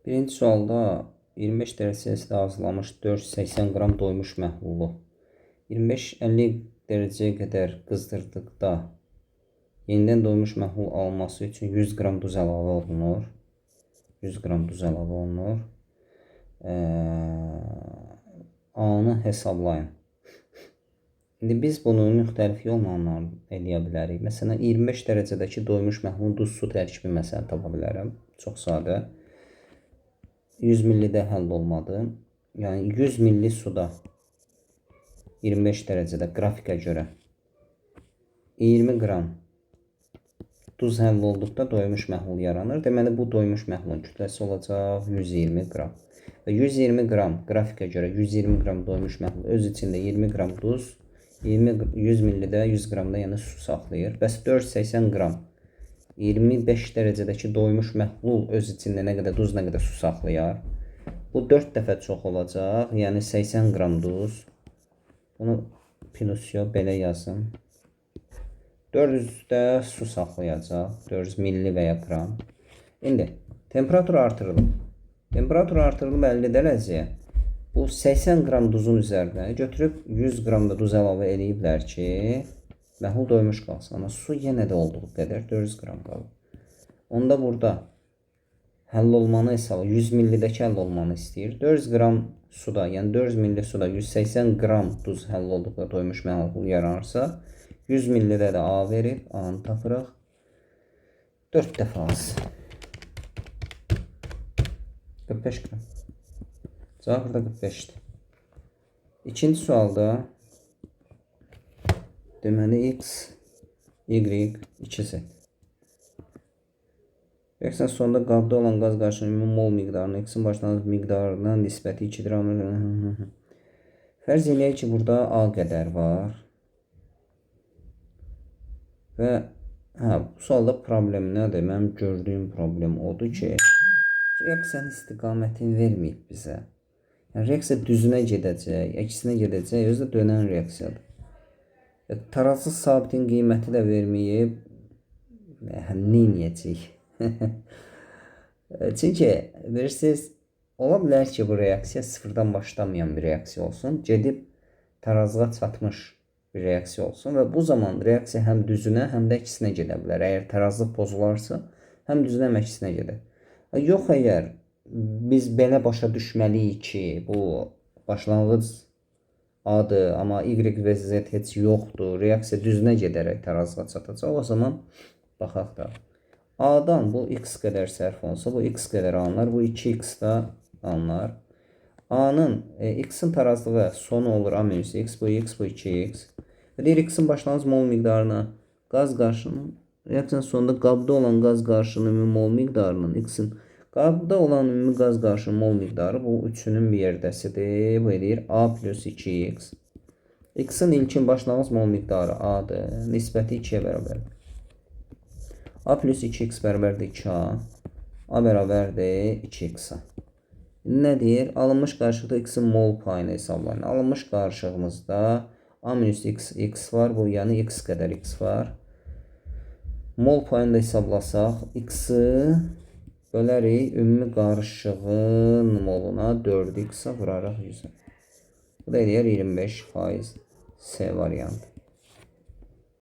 Birinci sualda 25 dərəcə Selsiusda hazırlanmış 480 qram doymuş məhlulu 25-50 dərəcəyə qədər qızdırdıqda yenidən doymuş məhlul alınması üçün 100 qram duz əlavə olunur. 100 qram duz əlavə olunur. A-nı hesablayın. İndi biz bunu müxtəlif yolla eləyə bilərik. Məsələn, 25 dərəcədəki doymuş məhlulun duz su tərkibi məsələni tapa bilərəm. Çox sadə. 100 millidə həll olmadı. Yəni 100 milli suda 25 dərəcədə qrafikə görə 20 qram duz həll olduqda doymuş məhlul yaranır. Deməli, bu doymuş məhlulun kütləsi olacaq 120 qram. Və 120 qram qrafikə görə 120 qram doymuş məhlul öz içində 20 qram duz, 100 millidə 100 qramda yəni su saxlayır. Bəs 480 qram 25 dərəcədəki doymuş məhlul öz içində nə qədər duz, nə qədər su saxlayar? Bu 4 dəfə çox olacaq. Yəni 80 qram duz. Bunu pinusyo belə yazın. 400-də su saxlayacaq. 400 milli və ya qram. İndi temperatur artırılıb. Temperatur artırılıb 50 dərəcəyə. Bu 80 qram duzun üzərinə götürüb 100 qram da duz əlavə ediblər ki, məhlul doymuş qalsın. Amma su yenə də olduğu qədər 400 qram qalır. Onda burada həll olmanı hesabı 100 millidəki həll olmanı istəyir. 400 qram suda, yəni 400 milli suda 180 qram duz həll olduqda doymuş məhlul yaranırsa, 100 millidə də A verib, A-nı tapırıq. 4 dəfə az. 45 qram. Cavab burada 45'dir. İkinci sualda deməli x, y, 2z. Reaksiyanın sonunda qabda olan qaz qarşılığının mol miqdarının x-in başlanğıc miqdarına nisbəti 2'dir. Fərz eləyək ki, burada A qədər var. Və bu sualda problem nədir? Mənim gördüyüm problem odur ki, reaksiyanın istiqamətini verməyib bizə. Yəni, reaksiya düzünə gedəcək, əksinə gedəcək, özü də dönən reaksiyadır. Tarazlı sabitin qiyməti də verməyib, nə edəcək? Çünki, bilirsiniz, ola bilər ki, bu reaksiya sıfırdan başlamayan bir reaksiya olsun, gedib tarazlığa çatmış bir reaksiya olsun və bu zaman reaksiya həm düzünə, həm də əksinə gedə bilər. Əgər tarazlıq pozularsa, həm düzünə, həm əksinə gedir. Yox, əgər biz belə başa düşməliyik ki, bu başlanğıc A-dır, amma Y və Z heç yoxdur, reaksiya düzünə gedərək tarazlığa çatacaq, o zaman baxaq da. A-dan bu x qədər sərf olsa, bu x qədər alınar, bu 2x da alınar. A-nın, x-in tarazlığı sonu olur A minus x, bu x, bu 2x. Və deyir, x-in başlanğıc mol miqdarına qaz qarşının, reaksiyanın sonunda qabda olan qaz qarşının ümumi mol miqdarının x-in qabda olan ümumi qaz qarşının mol miqdarı bu üçünün bir yerdəsidir. Bu edir A plus 2x. X-in ilkin başlanğıc mol miqdarı A-dır. Nisbəti 2-yə bərabərdir. A plus 2x bərabərdir 2A. A bərabərdir 2x-a. Nə deyir? Alınmış qarşılıqda x-in mol payını hesablayın. Alınmış qarşılığımızda A minus x var. Bu yəni x qədər x var. Mol payını da hesablasaq, x-i bölərik ümumi qarışığın moluna 4x-a vuraraq 100-ə. Bu da eləyər 25%. C variantı.